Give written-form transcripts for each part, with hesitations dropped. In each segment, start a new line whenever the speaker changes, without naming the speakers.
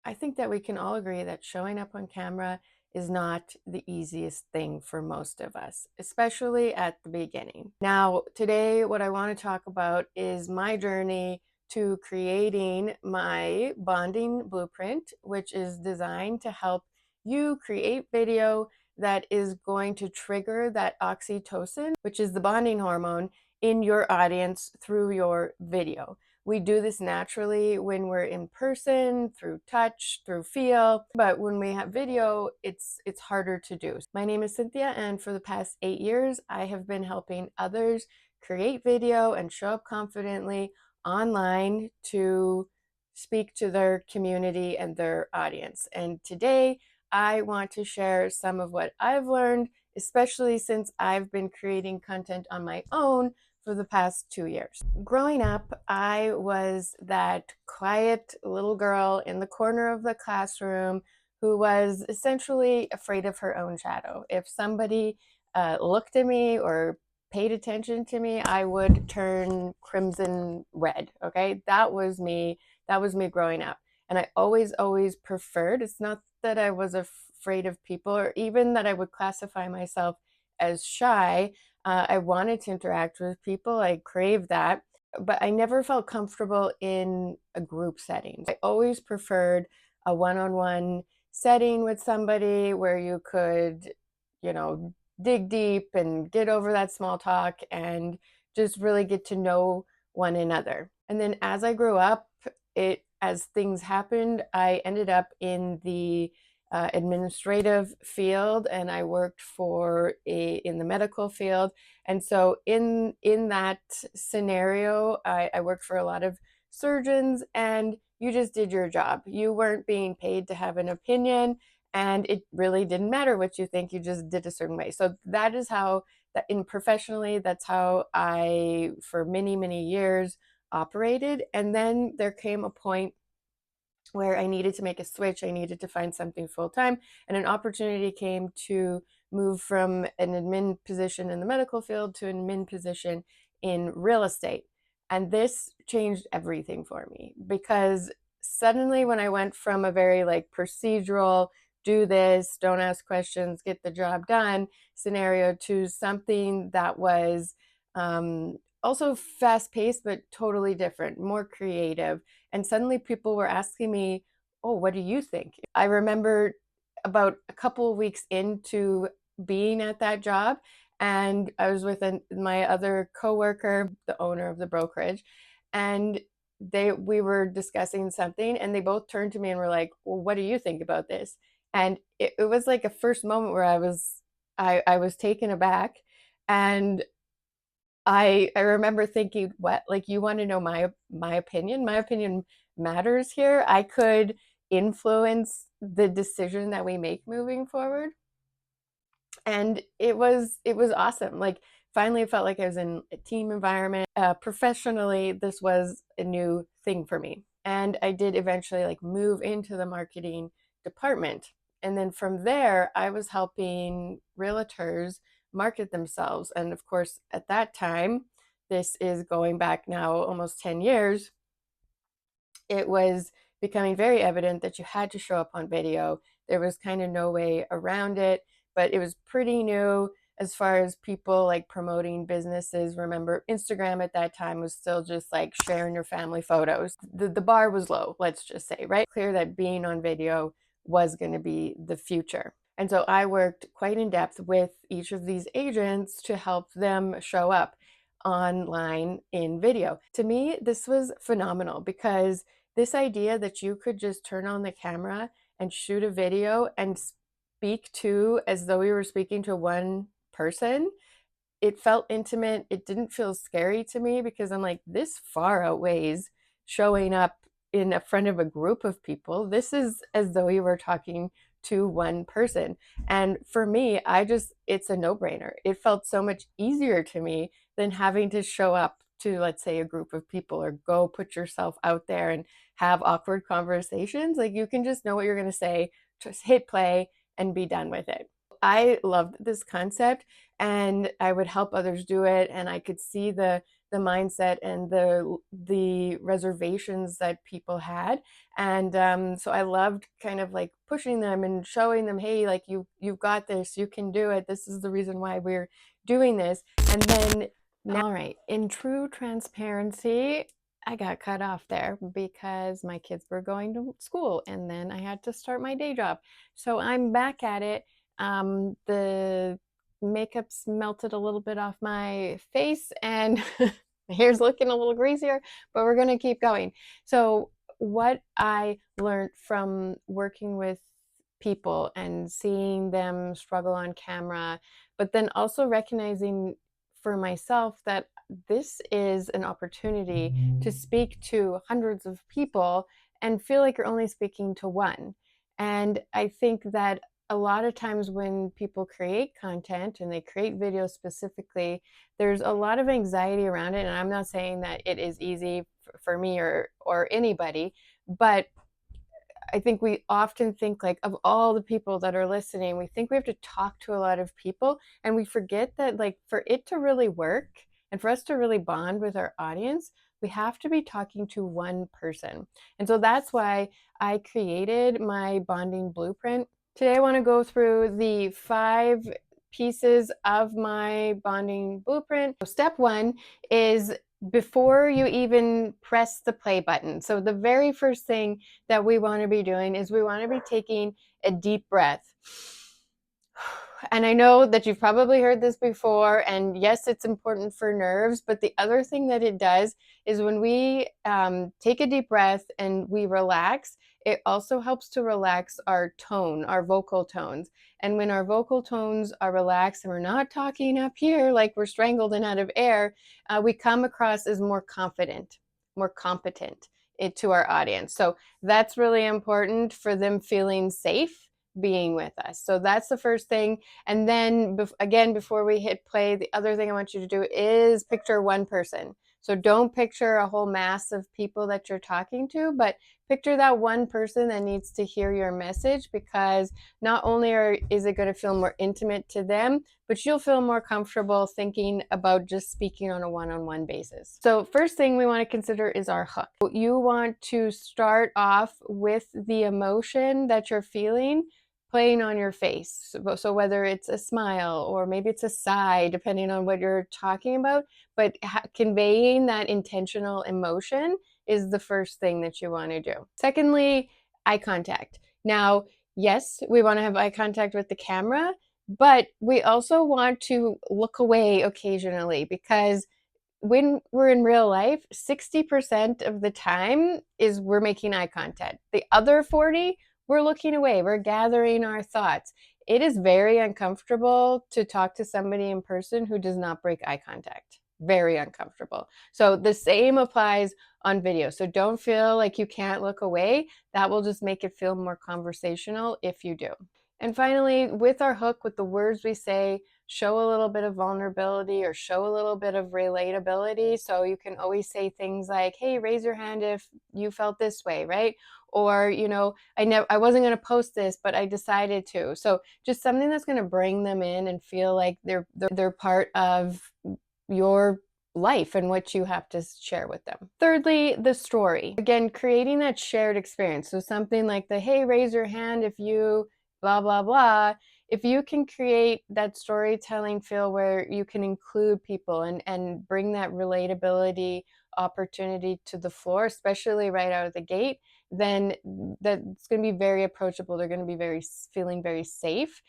I think that we can all agree that showing up on camera is not the easiest thing for most of us, especially at the beginning. Now, today, what I want to talk about is my journey to creating my bonding blueprint, which is designed to help you create video that is going to trigger that oxytocin, which is the bonding hormone, in your audience through your video. We do this naturally when we're in person, through touch, through feel, but when we have video, it's harder to do. My name is Cynthia, and for the past 8 years, I have been helping others create video and show up confidently online to speak to their community and their audience. And today, I want to share some of what I've learned, especially since I've been creating content on my own for the past 2 years. Growing up, I was that quiet little girl in the corner of the classroom who was essentially afraid of her own shadow. If somebody looked at me or paid attention to me, I would turn crimson red. Okay, that was me. That was me growing up. And I always preferred, it's not that I was afraid of people or even that I would classify myself as shy. I wanted to interact with people. I craved that, but I never felt comfortable in a group setting. I always preferred a one-on-one setting with somebody where you could, dig deep and get over that small talk and just really get to know one another. And then as I grew up, as things happened, I ended up in the administrative field, and I worked in the medical field. And so in that scenario, I worked for a lot of surgeons, and you just did your job. You weren't being paid to have an opinion, and it really didn't matter what you think. You just did a certain way. So that is how that in professionally, that's how I for many years operated. And then there came a point where I needed to make a switch. I needed to find something full time, and an opportunity came to move from an admin position in the medical field to an admin position in real estate. And this changed everything for me, because suddenly when I went from a very procedural, do this, don't ask questions, get the job done scenario to something that was also fast paced, but totally different, more creative. And suddenly people were asking me, oh, what do you think? I remember about a couple of weeks into being at that job, and I was with my other coworker, the owner of the brokerage, and we were discussing something, and they both turned to me and were like, well, what do you think about this? And it was like a first moment where I was taken aback. And I remember thinking, what, like, you want to know my opinion? My opinion matters here. I could influence the decision that we make moving forward. And it was awesome. Like, finally, it felt like I was in a team environment. Professionally, this was a new thing for me. And I did eventually move into the marketing department. And then from there, I was helping realtors market themselves. And of course, at that time, this is going back now almost 10 years, it was becoming very evident that you had to show up on video. There was kind of no way around it, but it was pretty new as far as people promoting businesses. Remember, Instagram at that time was still just sharing your family photos. The bar was low, let's just say, right? Clear that being on video was going to be the future. And so I worked quite in depth with each of these agents to help them show up online in video. To me, this was phenomenal, because this idea that you could just turn on the camera and shoot a video and speak to as though we were speaking to one person, it felt intimate. It didn't feel scary to me, because I'm like, this far outweighs showing up in front of a group of people. This is as though we were talking to one person. And for me, it's a no-brainer. It felt so much easier to me than having to show up to, let's say, a group of people, or go put yourself out there and have awkward conversations. Like, you can just know what you're going to say, just hit play and be done with it. I loved this concept, and I would help others do it, and I could see the the mindset and the reservations that people had. And so I loved kind of like pushing them and showing them, hey, like you've got this, you can do it. This is the reason why we're doing this. And then now, all right, in true transparency, I got cut off there because my kids were going to school and then I had to start my day job. So I'm back at it. The makeup's melted a little bit off my face and my hair's looking a little greasier, but we're gonna keep going. So what I learned from working with people and seeing them struggle on camera, but then also recognizing for myself that this is an opportunity to speak to hundreds of people and feel like you're only speaking to one. And I think that a lot of times when people create content and they create videos specifically, there's a lot of anxiety around it. And I'm not saying that it is easy for me or anybody, but I think we often think like of all the people that are listening, we think we have to talk to a lot of people and we forget that like for it to really work and for us to really bond with our audience, we have to be talking to one person. And so that's why I created my bonding blueprint. Today I want to go through the 5 pieces of my bonding blueprint. So step 1 is before you even press the play button. So the very first thing that we want to be doing is we want to be taking a deep breath. And I know that you've probably heard this before, and yes, it's important for nerves, but the other thing that it does is when we take a deep breath and we relax, it also helps to relax our tone, our vocal tones. And when our vocal tones are relaxed and we're not talking up here like we're strangled and out of air, we come across as more confident, more competent to our audience. So that's really important for them feeling safe being with us. So that's the first thing. And then again, before we hit play, the other thing I want you to do is picture one person. So don't picture a whole mass of people that you're talking to, but picture that one person that needs to hear your message, because not only is it going to feel more intimate to them, but you'll feel more comfortable thinking about just speaking on a one-on-one basis. So first thing we want to consider is our hook. You want to start off with the emotion that you're feeling playing on your face. So whether it's a smile or maybe it's a sigh, depending on what you're talking about, but conveying that intentional emotion is the first thing that you want to do. Secondly, eye contact. Now, yes, we want to have eye contact with the camera, but we also want to look away occasionally, because when we're in real life, 60% of the time is we're making eye contact. The other 40, we're looking away, we're gathering our thoughts. It is very uncomfortable to talk to somebody in person who does not break eye contact. Very uncomfortable. So the same applies on video. So don't feel like you can't look away. That will just make it feel more conversational if you do. And finally, with our hook, with the words we say, show a little bit of vulnerability or show a little bit of relatability. So you can always say things like, hey, raise your hand if you felt this way, right? Or, you know, I wasn't going to post this, but I decided to. So just something that's going to bring them in and feel like they're part of your life and what you have to share with them. Thirdly, the story. Again, creating that shared experience. So something like the, hey, raise your hand if you blah, blah, blah. If you can create that storytelling feel where you can include people and bring that relatability opportunity to the floor, especially right out of the gate, then that's going to be very approachable. They're going to be feeling very safe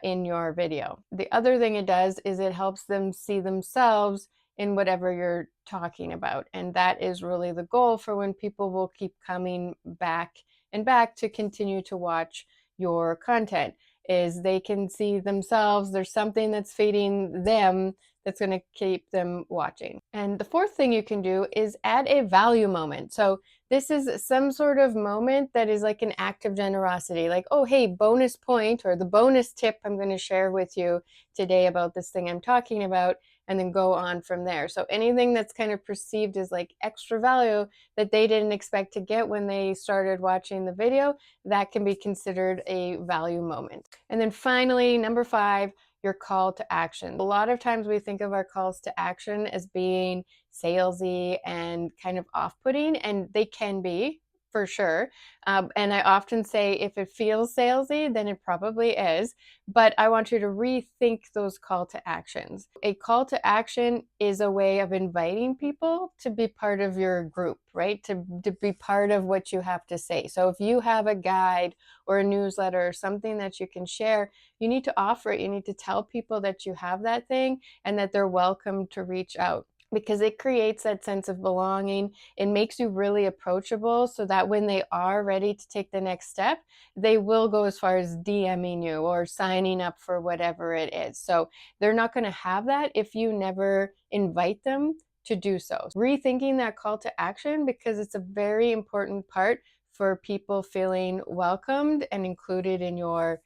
in your video. The other thing it does is it helps them see themselves in whatever you're talking about. And that is really the goal for when people will keep coming back and back to continue to watch your content, is they can see themselves. There's something that's feeding them that's going to keep them watching. And the fourth thing you can do is add a value moment. So this is some sort of moment that is like an act of generosity, like, oh, hey, bonus point, or the bonus tip I'm going to share with you today about this thing I'm talking about, and then go on from there. So anything that's kind of perceived as like extra value that they didn't expect to get when they started watching the video, that can be considered a value moment. And then finally, number 5, your call to action. A lot of times we think of our calls to action as being salesy and kind of off-putting, and they can be for sure. And I often say if it feels salesy, then it probably is. But I want you to rethink those call to actions. A call to action is a way of inviting people to be part of your group, right? To be part of what you have to say. So if you have a guide or a newsletter or something that you can share, you need to offer it. You need to tell people that you have that thing and that they're welcome to reach out, because it creates that sense of belonging. It makes you really approachable so that when they are ready to take the next step, they will go as far as DMing you or signing up for whatever it is. So they're not going to have that if you never invite them to do so. Rethinking that call to action, because it's a very important part for people feeling welcomed and included in your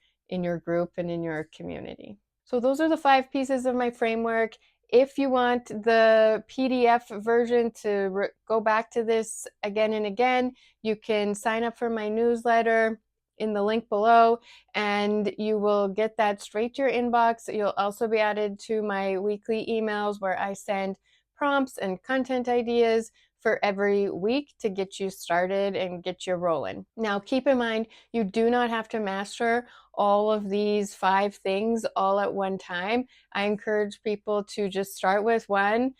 group and in your community. So those are the 5 pieces of my framework. If you want the PDF version to go back to this again and again, you can sign up for my newsletter in the link below, and you will get that straight to your inbox. You'll also be added to my weekly emails where I send prompts and content ideas for every week to get you started and get you rolling. Now, keep in mind, you do not have to master all of these 5 things all at one time. I encourage people to just start with one.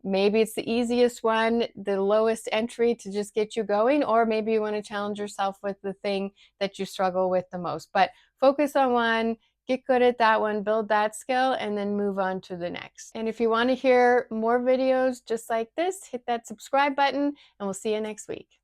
Maybe it's the easiest one, the lowest entry to just get you going, or maybe you want to challenge yourself with the thing that you struggle with the most. But focus on one, get good at that one, build that skill, and then move on to the next. And if you want to hear more videos just like this, hit that subscribe button, and we'll see you next week.